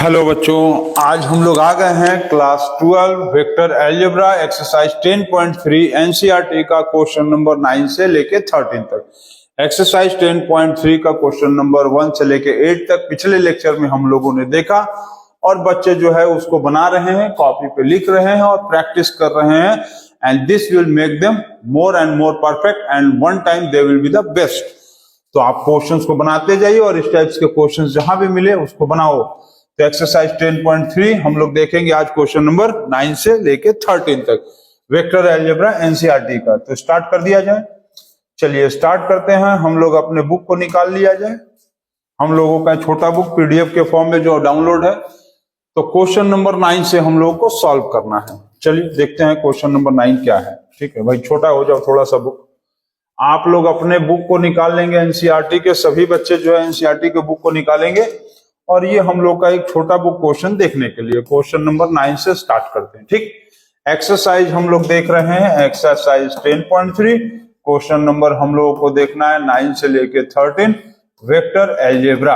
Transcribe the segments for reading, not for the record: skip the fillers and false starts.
Hello बच्चों, आज हम लोग आ गए हैं class 12 vector algebra exercise 10.3 NCERT का क्वेश्चन नंबर 9 से लेके 13 तक। एक्सरसाइज 10.3 का क्वेश्चन नंबर 1 से लेके 8 तक पिछले लेक्चर में हम लोगों ने देखा और बच्चे जो है उसको बना रहे हैं, कॉपी पे लिख रहे हैं और प्रैक्टिस कर रहे हैं। And this will make them more and more perfect and one time they will be the best. तो आप क्वेश्चंस को बनाते जाइए और इस टाइप्स के क्वेश्चंस जहां भी मिले उसको बनाओ। तो एक्सरसाइज 10.3 हम लोग देखेंगे आज क्वेश्चन नंबर 9 से लेके 13 तक वेक्टर अलजेब्रा एनसीईआरटी का। तो स्टार्ट कर दिया जाए। चलिए स्टार्ट करते हैं। हम लोग अपने बुक को निकाल लिया जाए। हम लोगों का छोटा बुक पीडीएफ के फॉर्म में जो डाउनलोड है। तो क्वेश्चन नंबर 9 से हम लोगों को सॉल्व करना है। चलिए देखते हैं क्वेश्चन नंबर 9 क्या है। ठीक है भाई, छोटा हो जाओ थोड़ा सा बुक। आप लोग अपने बुक को निकाल लेंगे। एनसीईआरटी के सभी बच्चे जो है एनसीईआरटी के बुक को निकालेंगे और ये हम लोग का एक छोटा बुक क्वेश्चन देखने के लिए क्वेश्चन नंबर 9 से स्टार्ट करते हैं। ठीक, एक्सरसाइज हम लोग देख रहे हैं एक्सरसाइज 10.3। क्वेश्चन नंबर हम लोगों को देखना है 9 से लेके 13 वेक्टर अलजेब्रा।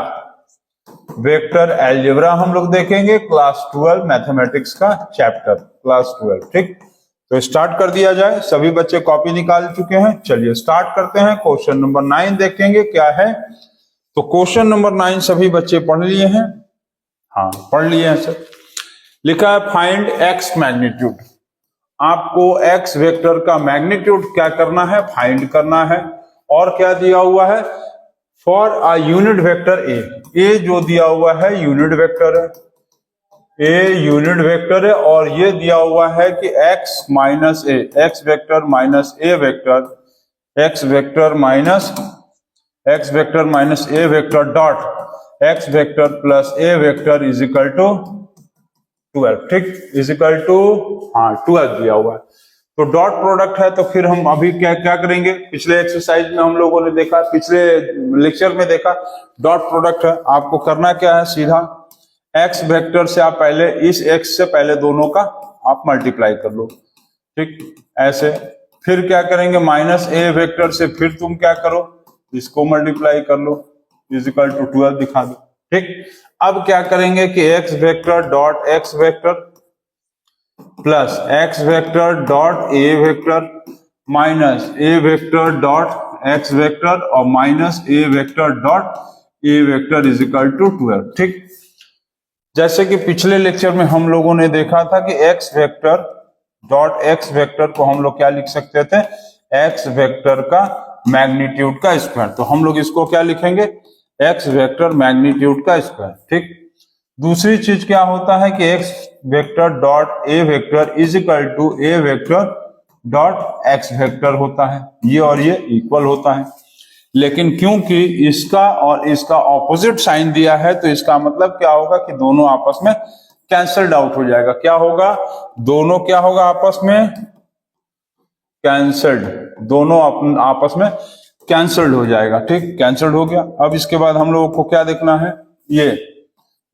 वेक्टर अलजेब्रा हम लोग देखेंगे क्लास 12 मैथमेटिक्स का चैप्टर क्लास 12। ठीक, तो स्टार्ट कर दिया जाए। सभी बच्चे कॉपी निकाल चुके हैं। चलिए स्टार्ट करते हैं। क्वेश्चन नंबर 9 देखेंगे क्या है। तो क्वेश्चन नंबर 9 सभी बच्चे पढ़ लिए हैं? हाँ पढ़ लिए हैं सर। लिखा है फाइंड एक्स मैग्नीट्यूड। आपको एक्स वेक्टर का मैग्नीट्यूड क्या करना है, फाइंड करना है। और क्या दिया हुआ है, for a unit vector A जो दिया हुआ है यूनिट वेक्टर है, ए यूनिट वेक्टर है। और ये दिया हुआ है कि X minus A, X vector minus A vector, X vector minus A vector dot X vector plus A vector is equal to 12। ठीक, इज इक्वल टू 12 दिया हुआ है। तो डॉट प्रोडक्ट है। तो फिर हम अभी क्या क्या करेंगे, पिछले एक्सरसाइज में हम लोगों ने देखा, पिछले लेक्चर में देखा डॉट प्रोडक्ट है। आपको करना क्या है, सीधा एक्स वेक्टर से आप पहले इस एक्स से पहले दोनों का आप मल्टीप्लाई कर लो। ठीक, ऐसे फिर क्या करेंगे, माइनस ए वेक्टर से फिर तुम क्या करो, इसको मल्टीप्लाई कर लो, इज इक्वल टू 12 दिखा दो। ठीक, अब क्या करेंगे कि X vector dot X vector plus X vector dot A vector minus A vector dot X vector और minus A vector dot A vector is equal to 12। ठीक, जैसे कि पिछले लेक्चर में हम लोगों ने देखा था कि X vector dot X vector को हम लोग क्या लिख सकते थे, एक्स वेक्टर का मैग्नीट्यूड का स्क्वायर। तो हम लोग इसको क्या लिखेंगे, एक्स वेक्टर मैग्नीट्यूड का स्क्वायर। ठीक, दूसरी चीज क्या होता है कि X vector dot A vector is equal to A vector dot X vector होता है। ये और ये इक्वल होता है। लेकिन क्योंकि इसका और इसका ऑपोजिट साइन दिया है तो इसका मतलब क्या होगा कि दोनों आपस में कैंसल्ड आउट हो जाएगा। क्या होगा, दोनों क्या होगा आपस में कैंसल्ड, दोनों आपस में कैंसल्ड हो जाएगा। ठीक, कैंसल्ड हो गया। अब इसके बाद हम लोगों को क्या देखना है, ये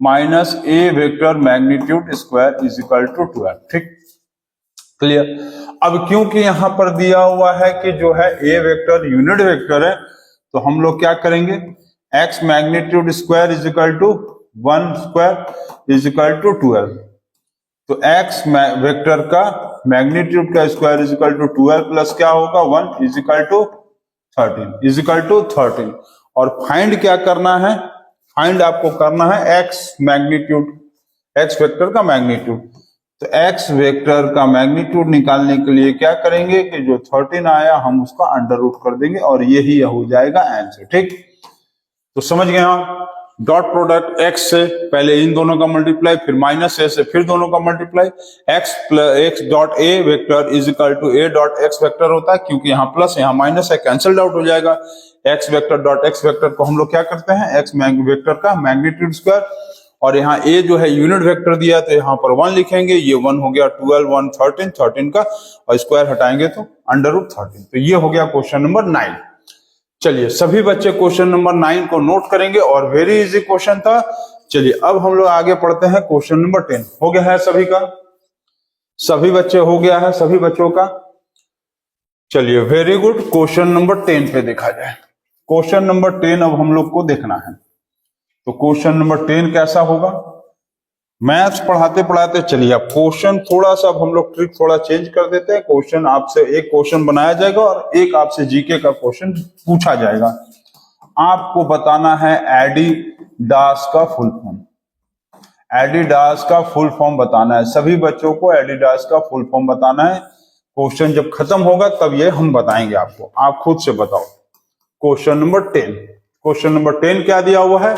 minus A vector magnitude square is equal to 12। ठीक, क्लियर। अब क्योंकि यहां पर दिया हुआ है कि जो है ए वेक्टर यूनिट वेक्टर है तो हम लोग क्या करेंगे, X magnitude square is equal to 1 square is equal to 12। तो एक्स वेक्टर का मैग्नीट्यूड का square is equal to 12 plus क्या होगा 1 is equal to 13 is equal to 13। और फाइंड क्या करना है, फाइंड आपको करना है एक्स मैग्नीट्यूड, एक्स वेक्टर का मैग्नीट्यूड। तो एक्स वेक्टर का मैग्नीट्यूड निकालने के लिए क्या करेंगे कि जो 13 आया हम उसका अंडर रूट कर देंगे और यही हो जाएगा आंसर। ठीक, तो समझ गए आप। डॉट प्रोडक्ट एक्स से पहले इन दोनों का मल्टीप्लाई, फिर माइनस ए से फिर दोनों का multiply, X plus X dot A vector is equal to A dot X vector होता है। क्योंकि यहाँ प्लस यहाँ माइनस है, कैंसल्ड आउट हो जाएगा। X vector dot X vector को हम लोग क्या करते हैं, एक्स वेक्टर का मैग्नीट्यूड स्क्वायर। और यहाँ ए जो है यूनिट वेक्टर दिया तो यहाँ पर 1 लिखेंगे, ये 1 हो गया 12 1 13, 13 का और स्क्वायर हटाएंगे तो अंडर रूट 13। तो ये हो गया क्वेश्चन नंबर 9। चलिए सभी बच्चे क्वेश्चन नंबर 9 को नोट करेंगे और वेरी इजी क्वेश्चन था। चलिए अब हम लोग आगे पढ़ते हैं। क्वेश्चन नंबर 10 हो गया है सभी का, सभी बच्चे हो गया है सभी बच्चों का। चलिए वेरी गुड। क्वेश्चन नंबर 10 पे देखा जाए। क्वेश्चन नंबर 10 अब हम लोग को देखना है। तो क्वेश्चन नंबर 10 कैसा होगा, मैथ्स पढ़ाते पढ़ाते चलिए अब क्वेश्चन थोड़ा सा अब हम लोग ट्रिक थोड़ा चेंज कर देते हैं। क्वेश्चन आपसे एक क्वेश्चन बनाया जाएगा और एक आपसे जीके का क्वेश्चन पूछा जाएगा। आपको बताना है एडिडास का फुल फॉर्म। एडिडास का फुल फॉर्म बताना है, सभी बच्चों को एडिडास का फुल फॉर्म बताना है। क्वेश्चन जब खत्म होगा तब ये हम बताएंगे आपको, आप खुद से बताओ। क्वेश्चन नंबर 10, क्वेश्चन नंबर 10 क्या दिया हुआ है?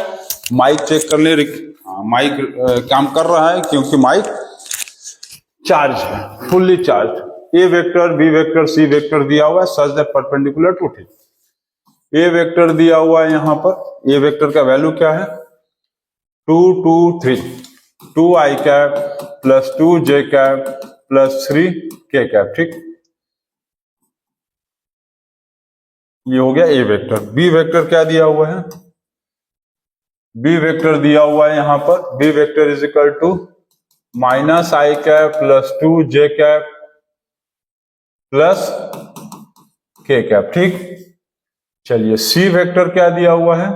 माइक चेक कर ले, माइक काम कर रहा है क्योंकि माइक चार्ज है, fully charge. A vector, B vector, C vector दिया हुआ है such that perpendicular to T. A vector दिया हुआ है यहां पर, ए वेक्टर का वैल्यू क्या है? 2 2 3, 2 आई cap plus 2 J cap plus 3 के कैप, ठीक। ये हो गया ए वेक्टर। बी वेक्टर क्या दिया हुआ है? बी वेक्टर दिया हुआ है यहां पर, B vector is equal to minus I cap plus 2 J cap plus K cap, ठीक। चलिए सी वेक्टर क्या दिया हुआ है?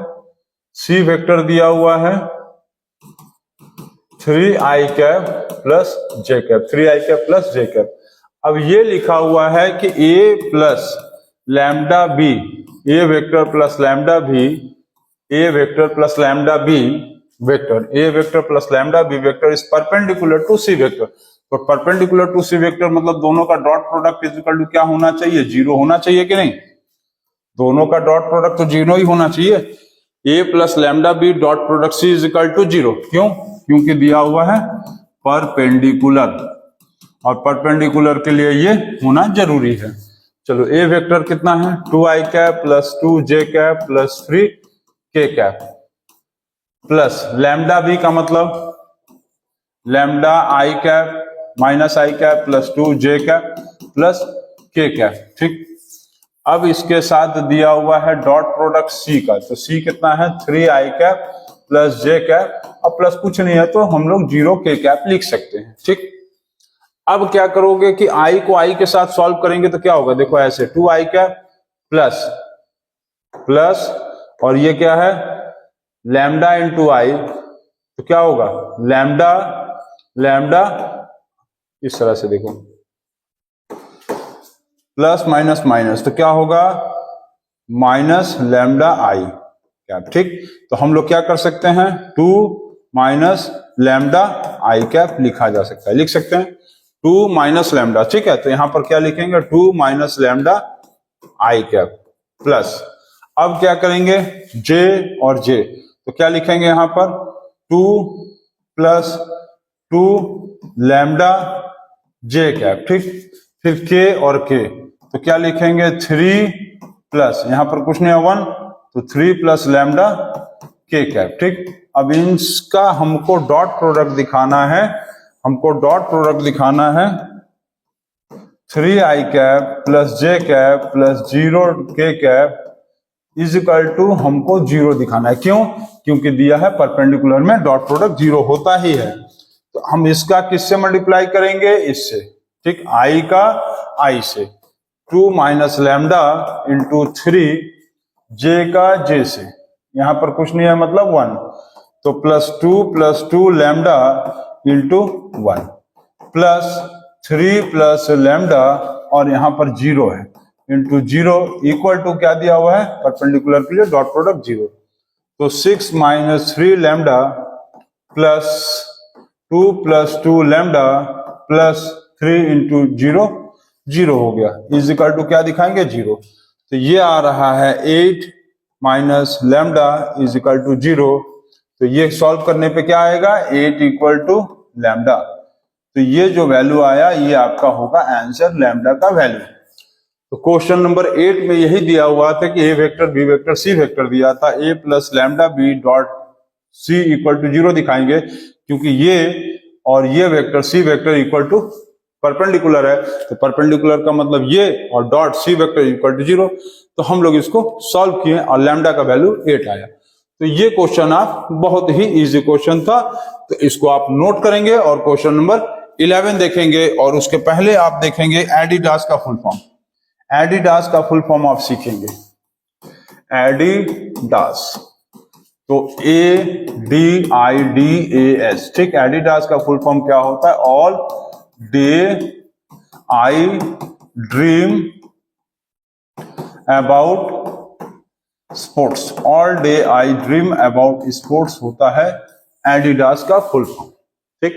सी वेक्टर दिया हुआ है 3 I cap plus J cap, 3 I cap plus J cap. अब ये लिखा हुआ है कि A plus lambda B, A vector plus lambda B, A vector plus lambda B vector, A vector plus lambda B vector is perpendicular to C vector. तो perpendicular to C vector मतलब दोनों का dot product is equal to क्या होना चाहिए? 0 होना चाहिए कि नहीं? दोनों का डॉट प्रोडक्ट तो 0 ही होना चाहिए। A plus lambda B dot product C is equal to 0। क्यों? क्योंकि दिया हुआ है परपेंडिकुलर, और परपेंडिकुलर के लिए ये होना जरूरी है। चलो ए वेक्टर कितना है? 2 आई cap plus 2 J cap plus 3 के कैप प्लस लैम्डा बी का मतलब lambda I cap minus I cap plus 2 J cap plus K cap, ठीक। अब इसके साथ दिया हुआ है डॉट प्रोडक्ट सी का, तो सी कितना है? 3 I cap plus J cap. अब प्लस कुछ नहीं है तो हम लोग 0 के कैप लिख सकते हैं, ठीक। अब क्या करोगे कि आई को आई के साथ सॉल्व करेंगे तो क्या होगा? देखो ऐसे 2 आई कैप प्लस प्लस और ये क्या है? लैम्डा इंटू आई, तो क्या होगा? लैम्डा लैम्डा इस तरह से देखो प्लस माइनस माइनस, तो क्या होगा? माइनस लैम्डा आई कैप, ठीक। तो हम लोग क्या कर सकते हैं? 2 माइनस लैम्डा आई कैप लिखा जा सकता है, लिख सकते हैं 2 माइनस लैम्डा, ठीक है। तो यहां पर क्या लिखेंगे? 2 माइनस लैम्डा आई कैप प्लस, अब क्या करेंगे? जे और जे, तो क्या लिखेंगे यहां पर? 2 प्लस 2 लैम्डा जे कैप, ठीक। फिर के और के, तो क्या लिखेंगे? 3 प्लस, यहां पर कुछ नहीं है 1, तो 3 प्लस लैम्डा के कैप, ठीक। अब इनका हमको डॉट प्रोडक्ट दिखाना है, हमको डॉट प्रोडक्ट दिखाना है 3 I cap plus J cap plus 0 के कैप इज इक्वल टू हमको 0 दिखाना है। क्यों? क्योंकि दिया है परपेंडिकुलर में डॉट प्रोडक्ट 0 होता ही है। तो हम इसका किससे मल्टीप्लाई करेंगे? इससे, ठीक। आई का आई से, 2 माइनस लैम्डा इंटू 3 जे का जे से, यहां पर कुछ नहीं है मतलब 1, तो plus 2 lambda into 1 plus 3 plus lambda और यहां पर 0 है इंटू 0 इक्वल टू क्या दिया हुआ है? परपेंडिकुलर के लिए डॉट प्रोडक्ट 0। तो 6 minus 3 lambda plus 2 plus 2 lambda plus 3 into 0, 0 हो गया, इज इक्वल टू क्या दिखाएंगे? 0। तो ये आ रहा है 8 minus lambda is equal to 0। तो ये सॉल्व करने पे क्या आएगा? 8 इक्वल टू लैम्डा। तो ये जो वैल्यू आया ये आपका होगा आंसर, लैम्डा का वैल्यू। तो क्वेश्चन नंबर 8 में यही दिया हुआ था कि A vector, B vector, C vector दिया था। A plus lambda B dot C equal to 0 दिखाएंगे, क्योंकि ये और ये vector C vector equal to perpendicular है। तो परपेंडिकुलर का मतलब ये और dot C vector equal to 0। तो हम लोग इसको सॉल्व किए और लैम्डा का वैल्यू 8 आया। तो ये क्वेश्चन आप बहुत ही इजी क्वेश्चन था, तो इसको आप नोट करेंगे और क्वेश्चन नंबर 11 देखेंगे। और उसके पहले आप देखेंगे एडिडास का फुल फॉर्म। एडिडास का फुल फॉर्म आप सीखेंगे, एडिडास। तो ADIDAS, ठीक। एडिडास का फुल फॉर्म क्या होता है? All day I dream about sports. All day I dream about sports होता है एडिडास का फुल फॉर्म, ठीक।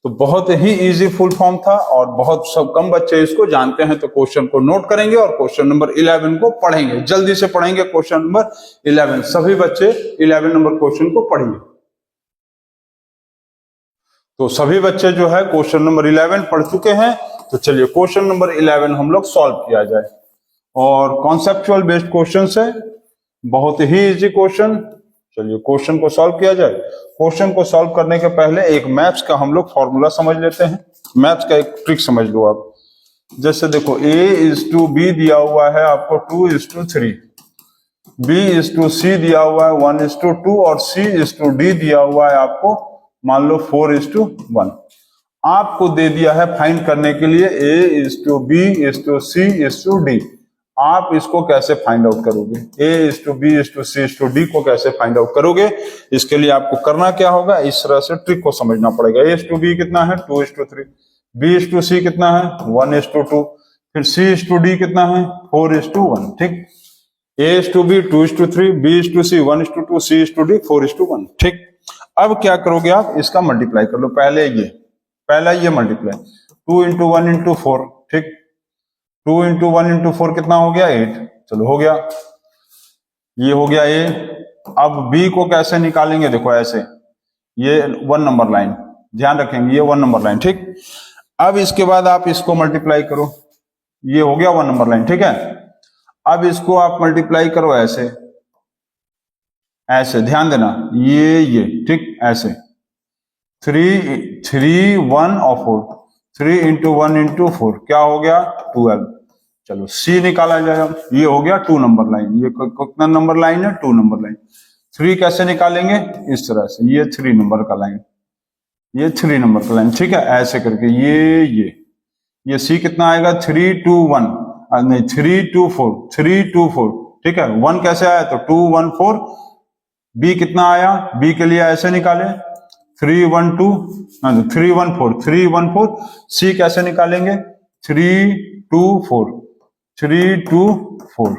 तो बहुत ही इजी फुल फॉर्म था और बहुत सब कम बच्चे इसको जानते हैं। तो क्वेश्चन को नोट करेंगे और क्वेश्चन नंबर 11 को पढ़ेंगे। जल्दी से पढ़ेंगे क्वेश्चन नंबर 11। सभी बच्चे 11 नंबर क्वेश्चन को पढ़िए। तो सभी बच्चे जो है क्वेश्चन नंबर 11 पढ़ चुके हैं। तो चलिए क्वेश्चन नंबर 11 हम लोग सॉल्व किया जाए। और कॉन्सेप्चुअल बेस्ड क्वेश्चन है, बहुत ही इजी क्वेश्चन। चलिए क्वेश्चन को सॉल्व किया जाए। क्वेश्चन को सॉल्व करने के पहले एक मैथ्स का हम लोग फॉर्मूला समझ लेते हैं। मैथ्स का एक ट्रिक समझ लो आप। जैसे देखो A:B दिया हुआ है आपको 2:3, B:C दिया हुआ है 1:2 और C:D दिया हुआ है आपको मान लो 4:1। आपको दे दिया है फाइंड करने के लिए A:B:C:D। आप इसको कैसे फाइंड आउट करोगे? A:B:C:D को कैसे फाइंड आउट करोगे? इसके लिए आपको करना क्या होगा? इस तरह से ट्रिक को समझना पड़ेगा। A:B कितना है? 2:3। B:C कितना है? 1:2। फिर C:D कितना है? 4:1, ठीक। A:B 2:3, B:C 1:2, C:D 4:1, ठीक। अब क्या करोगे आप? इसका मल्टीप्लाई कर लो। पहला ये मल्टीप्लाई 2 × 1 × 4, ठीक। 2 × 1 × 4 कितना हो गया? 8। चलो हो गया, ये हो गया A। अब B को कैसे निकालेंगे? देखो ऐसे, ये 1 नंबर लाइन, ध्यान रखेंगे ये 1 नंबर लाइन, ठीक। अब इसके बाद आप इसको मल्टीप्लाई करो, ये हो गया 1 नंबर लाइन, ठीक है। अब इसको आप मल्टीप्लाई करो ऐसे, ऐसे ध्यान देना, ये ठीक, ऐसे 3 1 और 4, 3 × 1 × 4 क्या हो गया? 12। चलो C निकाला जाएगा, ये हो गया 2 नंबर लाइन। ये कितना नंबर लाइन है? 2 नंबर लाइन। 3 कैसे निकालेंगे? इस तरह से, ये 3 नंबर का लाइन, ये 3 नंबर का लाइन, ठीक है। ऐसे करके ये C कितना आएगा? 3 2 1, नहीं 3 2 4, 3 2 4, ठीक है। 1 कैसे आया? तो 2 1 4। B कितना आया? B के लिए ऐसे निकाले 3 1 2, 3 1 4, 3 1 4। C कैसे निकालेंगे? 3 2 4, 3 2 4,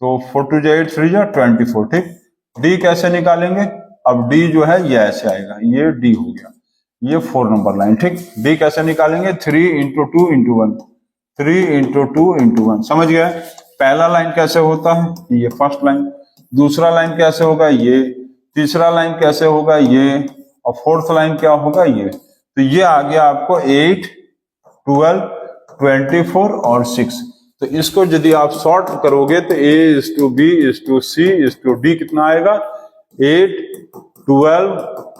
तो 4 2 8 3 24, ठीक। D कैसे निकालेंगे? अब D जो है ये ऐसे आएगा, ये D हो गया, ये 4 नंबर लाइन, ठीक। D कैसे निकालेंगे? 3 × 2 × 1, 3 × 2 × 1, समझ गए? पहला लाइन कैसे होता है? ये फर्स्ट लाइन। दूसरा लाइन कैसे होगा? ये। तीसरा लाइन कैसे होगा? ये। और फोर्थ लाइन क्या होगा? ये। तो ये आ गया आपको 8 12 24 और 6। तो इसको यदि आप शॉर्ट करोगे तो A:B:C:D कितना आएगा? 8 12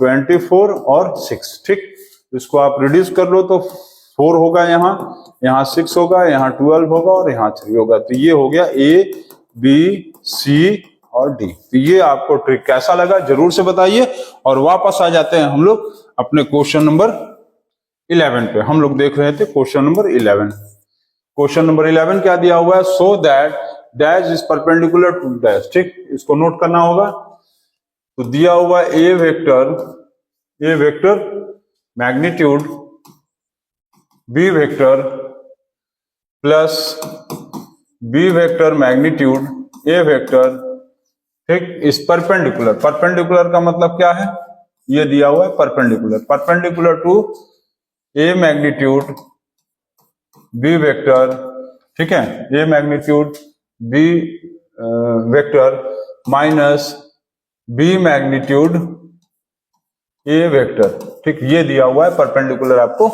24 और 6, ठीक। इसको आप रिड्यूस कर लो तो 4 होगा, यहाँ 6 होगा, यहाँ 12 होगा और यहाँ 3 होगा। तो ये हो गया A:B:C और D। तो ये आपको ट्रिक कैसा लगा जरूर से बताइए। और वापस आ जाते हैं हम लोग अपने क्वेश्चन नंबर 11 पे। हम लोग देख रहे थे क्वेश्चन नंबर 11। क्वेश्चन नंबर 11 क्या दिया हुआ है? So that dash is perpendicular to dash, ठीक। इसको नोट करना होगा। तो दिया हुआ A vector magnitude B vector plus B vector magnitude A vector, ठीक, इस परपेंडिकुलर का मतलब क्या है? ये दिया हुआ है perpendicular to A magnitude B vector, ठीक है, A magnitude B vector minus B magnitude A vector, ठीक। ये दिया हुआ है परपेंडिकुलर, आपको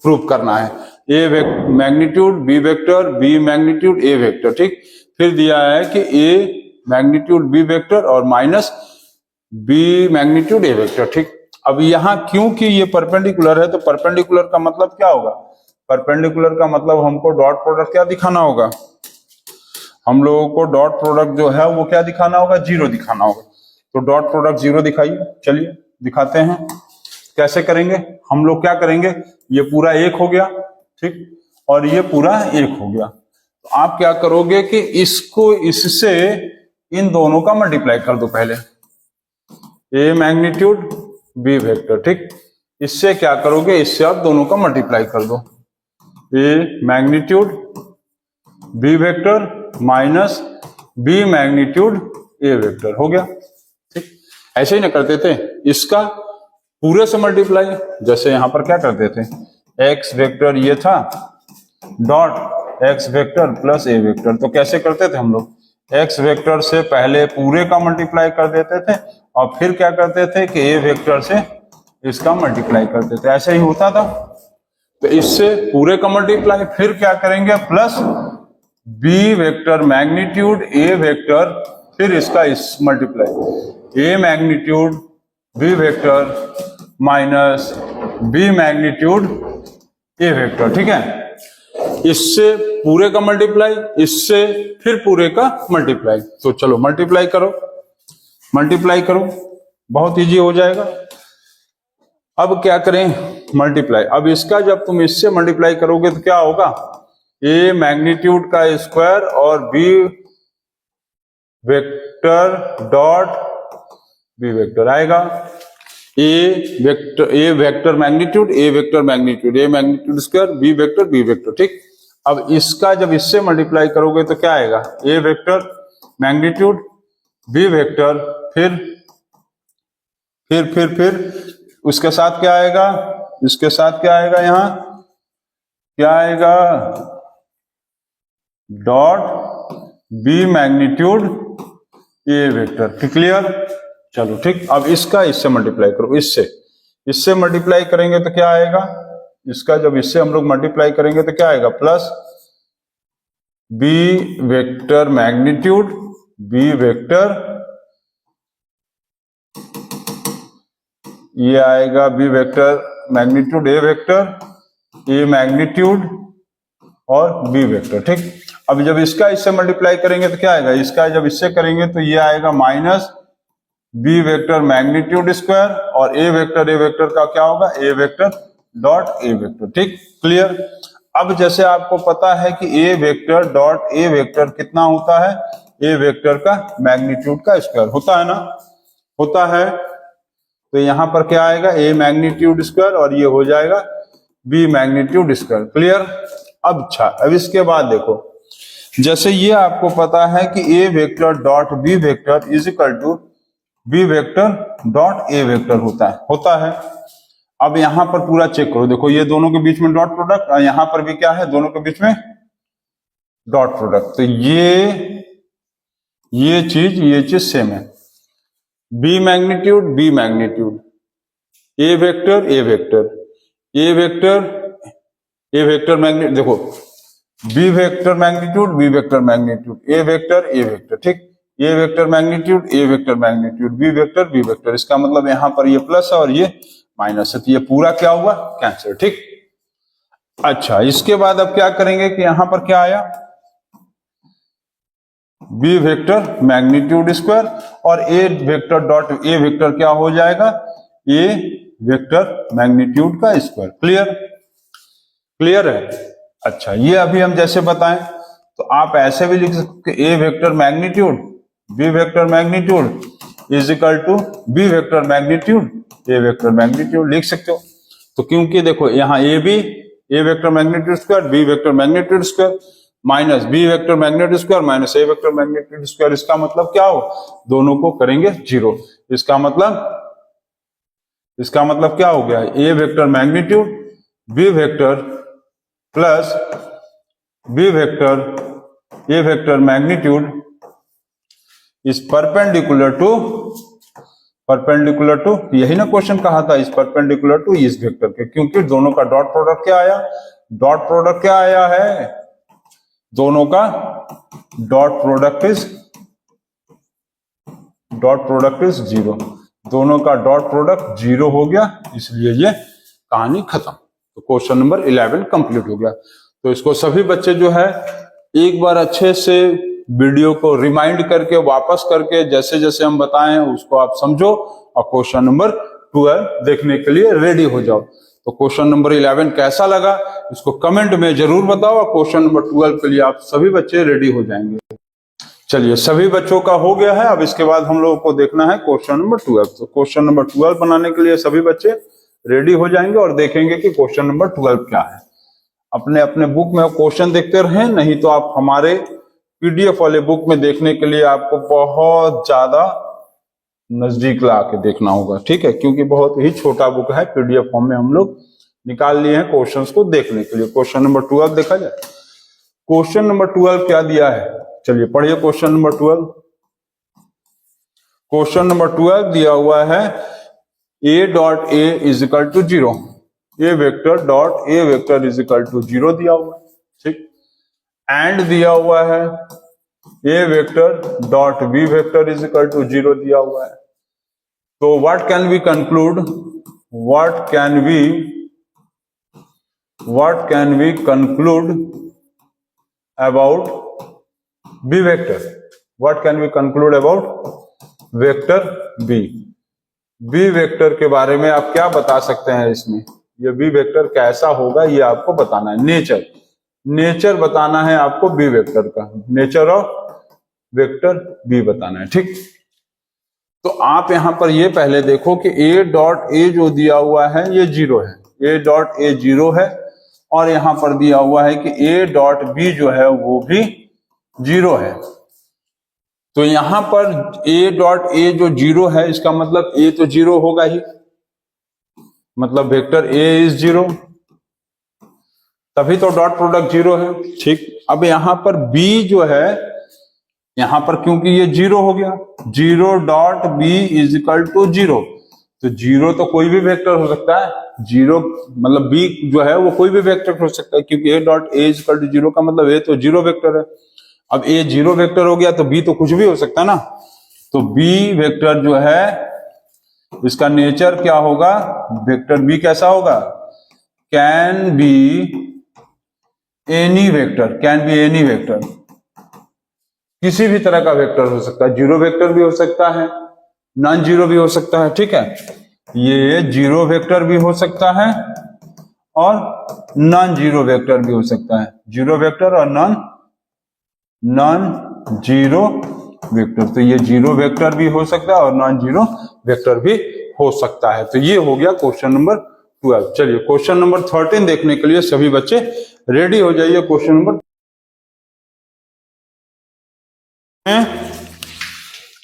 प्रूव करना है। A magnitude B vector, B magnitude A vector, ठीक। फिर दिया है कि ए मैग्नीट्यूड बी वेक्टर और minus B magnitude A vector, ठीक। अब यहां क्योंकि ये परपेंडिकुलर है तो परपेंडिकुलर का मतलब क्या होगा? परपेंडिकुलर का मतलब हमको डॉट प्रोडक्ट क्या दिखाना होगा? हम लोगों को डॉट प्रोडक्ट जो है वो क्या दिखाना होगा? 0 दिखाना होगा। तो डॉट प्रोडक्ट 0 दिखाइए। चलिए दिखाते हैं कैसे करेंगे। हम लोग क्या करेंगे? ये पूरा 1 हो गया, ठीक, और ये पूरा 1 हो गया। तो आप क्या करोगे कि इसको इससे इन दोनों का मल्टीप्लाई कर दो पहले। ए मैग्नीट्यूड बी वेक्टर, ठीक। इससे क्या करोगे, इससे आप दोनों का मल्टीप्लाई कर दो, A magnitude B vector minus B magnitude A vector, हो गया, ठीक। ऐसे ही ना करते थे, इसका पूरे से मल्टीप्लाई, जैसे यहां पर क्या करते थे, एक्स वेक्टर ये था dot X vector plus A vector, तो कैसे करते थे हम लोग, एक्स वेक्टर से पहले पूरे का मल्टीप्लाई कर देते थे और फिर क्या करते थे कि ए वेक्टर से इसका मल्टीप्लाई करते थे, ऐसे ही होता था। तो इससे पूरे का मल्टीप्लाई, फिर क्या करेंगे plus B vector magnitude A vector, फिर इसका इस multiply A magnitude B vector minus B magnitude A vector, ठीक है। इससे पूरे का मल्टीप्लाई, इससे फिर पूरे का मल्टीप्लाई, तो चलो मल्टीप्लाई करो, मल्टीप्लाई करो, बहुत इजी हो जाएगा। अब क्या करें, मल्टीप्लाई, अब इसका जब तुम इससे मल्टीप्लाई करोगे तो क्या होगा, ए मैग्नीट्यूड का स्क्वायर और B vector dot B vector आएगा, A vector magnitude A vector magnitude A magnitude square B vector, ठीक। अब इसका जब इससे मल्टीप्लाई करोगे तो क्या आएगा, A vector magnitude B vector, फिर उसके साथ क्या आएगा, इसके साथ क्या आएगा, यहां क्या आएगा, dot B magnitude A vector, clear, चलो ठीक। अब इसका इससे मल्टीप्लाई करो, इससे मल्टीप्लाई करेंगे तो क्या आएगा, इसका जब इससे हम लोग मल्टीप्लाई करेंगे तो क्या आएगा, plus B vector magnitude B vector, ये आएगा B vector magnitude A magnitude और बी वेक्टर, ठीक। अब जब इसका इससे मल्टीप्लाई करेंगे तो क्या आएगा, इसका जब इससे करेंगे तो ये आएगा minus B vector magnitude square और ए वेक्टर का क्या होगा, A vector dot A vector, ठीक, क्लियर। अब जैसे आपको पता है कि A vector dot A vector कितना होता है, ए वेक्टर का मैग्नीट्यूड का स्क्वायर होता है ना, होता है। तो यहां पर क्या आएगा, ए मैग्नीट्यूड स्क्वायर और ये हो जाएगा बी मैग्नीट्यूड स्क्वायर, क्लियर। अब अच्छा, अब इसके बाद देखो, जैसे ये आपको पता है कि A vector dot B vector is equal to B vector dot A vector होता है। अब यहां पर पूरा चेक करो, देखो ये दोनों के बीच में डॉट प्रोडक्ट और यहां पर भी क्या है, दोनों के बीच में डॉट प्रोडक्ट, तो ये चीज सेम है, B magnitude A vector magnitude, देखो B vector magnitude A vector, ठीक, A vector magnitude B vector, इसका मतलब यहां पर ये प्लस है और ये माइनस है, तो ये पूरा क्या हुआ, कैंसिल, ठीक। अच्छा, इसके बाद अब क्या करेंगे कि यहां पर क्या आया, बी वेक्टर मैग्नीट्यूड स्क्वायर और A vector dot A vector क्या हो जाएगा, ए वेक्टर मैग्नीट्यूड का स्क्वायर, क्लियर है। अच्छा, ये अभी हम जैसे बताएं तो आप ऐसे भी लिख सकते, A vector magnitude B vector magnitude is equal to B vector magnitude A vector magnitude लिख सकते हो। तो क्योंकि देखो यहाँ A vector magnitude square B vector magnitude square minus B vector magnitude square minus A vector magnitude square, इसका मतलब क्या हो, दोनों को करेंगे जीरो, इसका मतलब क्या हो गया, A vector magnitude B vector plus B vector A vector magnitude is perpendicular to, यही ना क्वेश्चन कहा था, इज परपेंडिकुलर टू इस वेक्टर के, क्योंकि दोनों का डॉट प्रोडक्ट क्या आया है, दोनों का डॉट प्रोडक्ट इज जीरो, दोनों का डॉट प्रोडक्ट जीरो हो गया, इसलिए ये कहानी खत्म। तो क्वेश्चन नंबर 11 कंप्लीट हो गया। तो इसको सभी बच्चे जो है एक बार अच्छे से वीडियो को रिमाइंड करके वापस करके जैसे जैसे हम बताए हैं उसको आप समझो और क्वेश्चन नंबर 12 देखने के लिए रेडी हो जाओ। तो क्वेश्चन नंबर 11 कैसा लगा इसको कमेंट में जरूर बताओ और क्वेश्चन नंबर 12 के लिए आप सभी बच्चे रेडी हो जाएंगे। चलिए सभी बच्चों का हो गया है। अब इसके बाद हम लोगों को देखना है क्वेश्चन नंबर 12। तो क्वेश्चन नंबर 12 बनाने के लिए सभी बच्चे रेडी हो जाएंगे और देखेंगे कि क्वेश्चन नंबर 12 क्या है। अपने अपने बुक में क्वेश्चन देखते रहें, नहीं तो आप हमारे पीडीएफ वाले बुक में देखने के लिए आपको बहुत ज्यादा नजदीक ला के देखना होगा, ठीक है, क्योंकि बहुत ही छोटा बुक है। पीडीएफ फॉर्म में हम लोग निकाल लिए हैं क्वेश्चंस को देखने के लिए। क्वेश्चन नंबर 12 देखा जाए। क्वेश्चन नंबर 12 क्या दिया है, चलिए पढ़िए क्वेश्चन नंबर 12। क्वेश्चन नंबर 12 दिया हुआ है a dot a is equal to 0, A vector dot a vector is equal to 0 दिया हुआ है, ठीक। एंड दिया हुआ है a vector dot b vector is equal to 0 दिया हुआ है। तो what can we conclude, what can we conclude about b vector, what can we conclude about vector b? b vector के बारे में आप क्या बता सकते हैं इसमें, ये b वेक्टर कैसा होगा ये आपको बताना है। नेचर बताना है आपको b वेक्टर का, नेचर ऑफ वेक्टर b बताना है, ठीक। तो आप यहां पर ये पहले देखो कि a डॉट a जो दिया हुआ है ये 0 है, a डॉट a 0 है, और यहां पर दिया हुआ है कि a डॉट b जो है वो भी 0 है। तो यहां पर a डॉट a जो 0 है, इसका मतलब a तो 0 होगा ही, मतलब वेक्टर a इज 0, तभी तो डॉट प्रोडक्ट 0 है, ठीक। अब यहां पर b जो है, यहां पर क्योंकि ये 0 हो गया, 0 dot b is equal to 0, तो 0 तो कोई भी वेक्टर हो सकता है, 0 मतलब b जो है वो कोई भी वेक्टर हो सकता है, क्योंकि a dot a is equal to 0 का मतलब a तो 0 वेक्टर है। अब a 0 वेक्टर हो गया तो b तो कुछ भी हो सकता है ना। तो b वेक्टर जो है इसका नेचर क्या होगा, वेक्टर b कैसा होगा, कैन बी एनी वेक्टर, किसी भी तरह का वेक्टर हो सकता है, 0 वेक्टर भी हो सकता है, नॉन 0 भी हो सकता है, ठीक है। ये 0 वेक्टर भी हो सकता है और नॉन 0 वेक्टर भी हो सकता है, 0 वेक्टर और नॉन 0 वेक्टर। तो ये 0 वेक्टर भी हो सकता है और नॉन 0 वेक्टर भी हो सकता है। तो ये हो गया क्वेश्चन नंबर 12। चलिए क्वेश्चन नंबर 13 देखने के लिए सभी बच्चे रेडी हो जाइए। क्वेश्चन नंबर,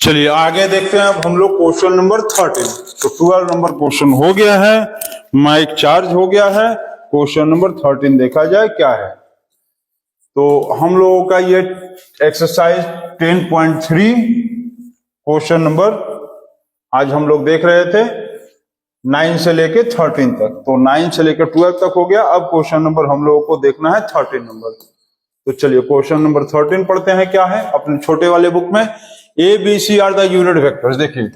चलिए आगे देखते हैं अब हम लोग क्वेश्चन नंबर 13। तो 12 नंबर क्वेश्चन हो गया है, माइक चार्ज हो गया है। क्वेश्चन नंबर 13 देखा जाए क्या है। तो हम लोगों का ये एक्सरसाइज 10.3 क्वेश्चन नंबर आज हम लोग देख रहे थे 9 से लेके 13 तक। तो 9 से लेकर 12 तक हो गया। अब क्वेश्चन नंबर हम लोगों को देखना है 13 नंबर। तो चलिए क्वेश्चन नंबर 13 पढ़ते हैं क्या है अपने छोटे वाले बुक में। A b c are the unit vectors. देखिए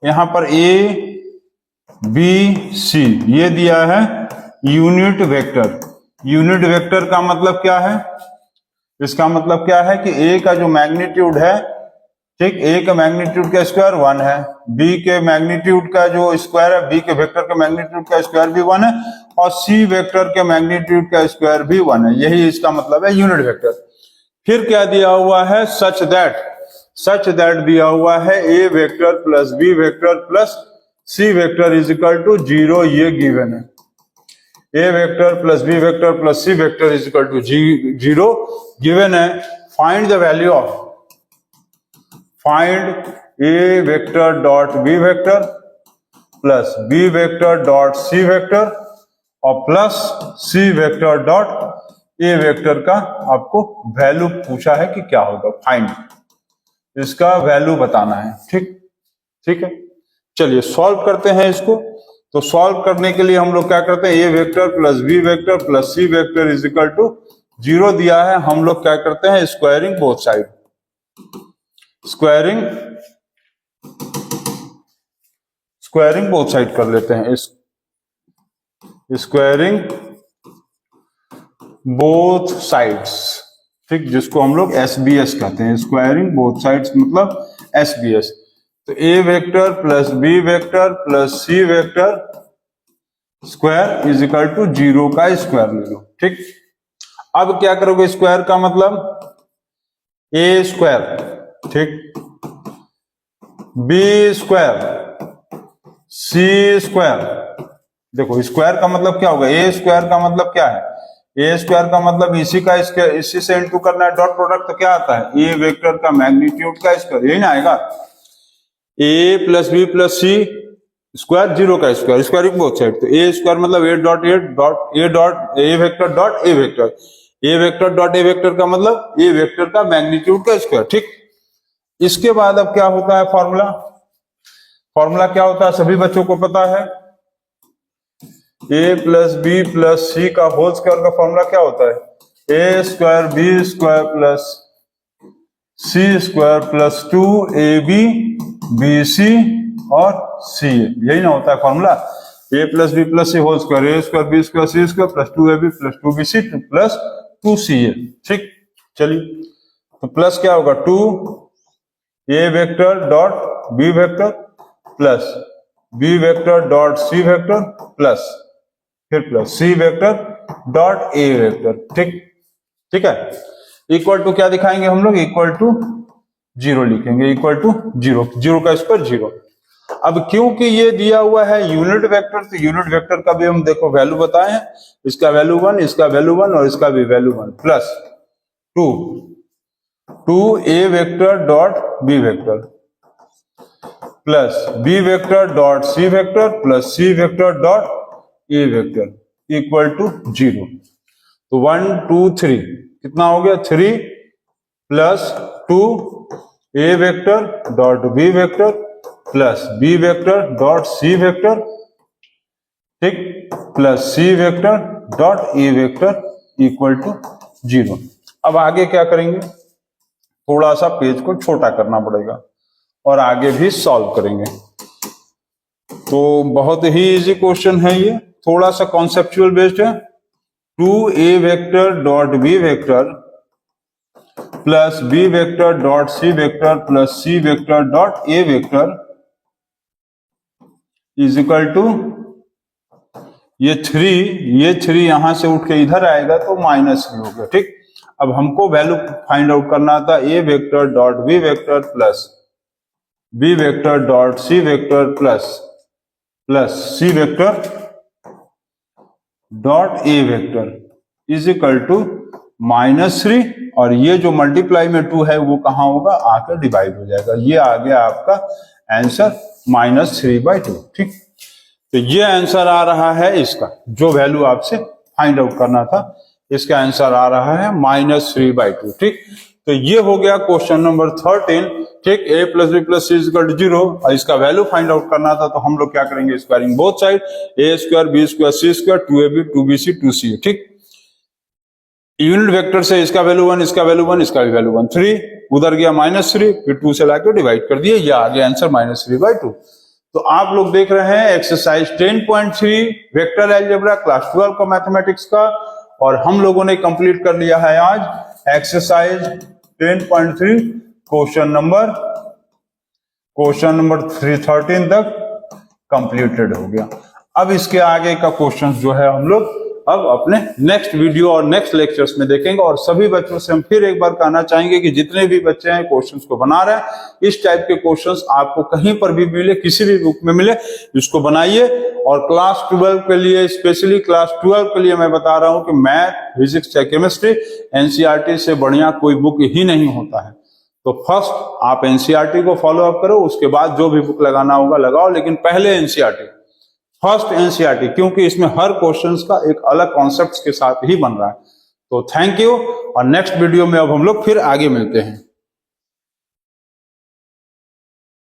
यहां पर ए बी सी ये दिया है यूनिट वेक्टर। यूनिट वेक्टर का मतलब क्या है, इसका मतलब क्या है कि ए का जो मैग्नीट्यूड है, ठीक, ए के मैग्नीट्यूड का स्क्वायर 1 है, बी के मैग्नीट्यूड का जो स्क्वायर है, बी के वेक्टर के मैग्नीट्यूड का स्क्वायर भी 1 है, और सी वेक्टर के मैग्नीट्यूड का स्क्वायर भी 1 है। यही इसका मतलब है यूनिट वेक्टर। फिर क्या दिया हुआ है, सच दैट दिया हुआ है A vector plus B vector plus C vector is equal to 0, ये गिवन है। A vector plus B vector plus C vector is equal to 0 given है। Find the value of, find A vector dot B vector plus B vector dot C vector और plus सी vector dot ए vector का आपको value पूछा है कि क्या होगा। Find, इसका वैल्यू बताना है, ठीक है। चलिए सॉल्व करते हैं इसको। तो सॉल्व करने के लिए हम लोग क्या करते हैं, A vector plus B vector plus C vector is equal to 0 दिया है। हम लोग क्या करते हैं, squaring both side, squaring both side कर लेते हैं। स्क्वायरिंग बोथ साइड्स, ठीक, जिसको हम लोग SBS कहते हैं। स्क्वायरिंग बोथ साइड्स मतलब SBS। तो A vector plus B vector plus C vector square is equal to 0 का स्क्वायर ले लो, ठीक। अब क्या करोगे, स्क्वायर का मतलब ए स्क्वायर ठीक, बी स्क्वायर सी स्क्वायर, देखो स्क्वायर का मतलब क्या होगा, ए स्क्वायर का मतलब क्या है, ए स्क्वायर का मतलब इसी का स्क्वायर, इसी से इंटू करना है, डॉट प्रोडक्ट तो क्या आता है, ए वेक्टर का मैग्नीट्यूड का स्क्वायर, यही ना आएगा, ए plus B plus C square, zero का स्क्वायर, स्क्वायर बोथ साइड, तो ए स्क्वायर मतलब ए dot A dot A dot A vector dot A vector, A vector dot A vector का मतलब ए वेक्टर का मैग्नीट्यूड का स्क्वायर, ठीक। इसके बाद अब क्या होता है फॉर्मूला, फॉर्मूला क्या होता है सभी बच्चों को पता है, A plus B plus C का होल स्क्वायर का फॉर्मूला क्या होता है, A square B square plus C square plus 2ab bc और सी ए, यही ना होता है formula, A plus B plus C whole square, A square B square C square plus 2ab plus 2bc plus 2ca, ठीक। चलिए तो plus क्या होगा 2 A vector dot B vector plus B vector dot C vector plus फिर plus सी vector dot ए vector, ठीक, ठीक है। Equal to क्या दिखाएंगे हम लोग, इक्वल टू 0 लिखेंगे, इक्वल टू 0, 0 का स्क्वायर 0। अब क्योंकि ये दिया हुआ है यूनिट वेक्टर, तो यूनिट वेक्टर का भी हम देखो वैल्यू बताए हैं, इसका वैल्यू 1, इसका वैल्यू 1 और इसका भी value 1 plus 2 A vector dot B vector plus B vector dot C vector plus C vector dot A vector equal to 0। तो 1 2 3 कितना हो गया 3 plus 2 A vector dot B vector plus B vector dot C vector, ठीक, plus C vector dot A vector equal to 0। अब आगे क्या करेंगे, थोड़ा सा पेज को छोटा करना पड़ेगा और आगे भी सॉल्व करेंगे। तो बहुत ही इजी क्वेश्चन है ये, थोड़ा सा कॉन्सेप्चुअल बेस्ड है। 2a vector dot B vector plus B vector dot C vector plus C vector dot A vector is equal to ये 3 यहां से उठ के इधर आएगा तो -3 हो गया, ठीक। अब हमको वैल्यू फाइंड आउट करना था A vector dot B vector plus B vector dot C vector plus C vector dot A vector is equal to -3, और ये जो मल्टीप्लाई में 2 है वो कहां होगा, आकर डिवाइड हो जाएगा, ये आ गया आपका आंसर -3/2, ठीक। तो ये आंसर आ रहा है इसका, जो वैल्यू आपसे फाइंड आउट करना था, इसका आंसर आ रहा है -3/2, ठीक। तो ये हो गया क्वेश्चन नंबर 13, ठीक। a plus B plus c equal to 0 और इसका वैल्यू फाइंड आउट करना था, तो हम लोग क्या करेंगे, स्क्वायरिंग बोथ साइड, ए square B square C square 2ab 2bc 2ca, ठीक। यूनिट वेक्टर से इसका वैल्यू 1, इसका वैल्यू 1, इसका भी वैल्यू 1, 3 उधर गया -3, फिर 2 से लाके डिवाइड कर दिए, ये आ गया आंसर -3/2। तो आप लोग देख रहे हैं एक्सरसाइज 10.3 वेक्टर अलजेब्रा क्लास 12 का मैथमेटिक्स का, और हम लोगों ने कंप्लीट कर लिया है आज एक्सरसाइज 10.3 क्वेश्चन नंबर 13 तक कंप्लीटेड हो गया। अब इसके आगे का क्वेश्चन जो है हम लोग अब अपने नेक्स्ट वीडियो और नेक्स्ट लेक्चर्स में देखेंगे, और सभी बच्चों से हम फिर एक बार कहना चाहेंगे कि जितने भी बच्चे हैं क्वेश्चंस को बना रहे हैं, इस टाइप के क्वेश्चंस आपको कहीं पर भी मिले, किसी भी बुक में मिले, इसको बनाइए। और क्लास 12 के लिए, स्पेशली क्लास 12 के लिए मैं बता रहा हूं कि मैथ, फिजिक्स या केमिस्ट्री एनसीईआरटी से बढ़िया कोई बुक ही नहीं होता है। तो फर्स्ट आप एनसीईआरटी को फॉलो अप करो, उसके बाद जो भी बुक लगाना होगा लगाओ, लेकिन पहले एनसीईआरटी, फर्स्ट एनसीईआरटी, क्योंकि इसमें हर क्वेश्चंस का एक अलग कॉन्सेप्ट्स के साथ ही बन रहा है। तो थैंक यू, और नेक्स्ट वीडियो में अब हम लोग फिर आगे मिलते हैं।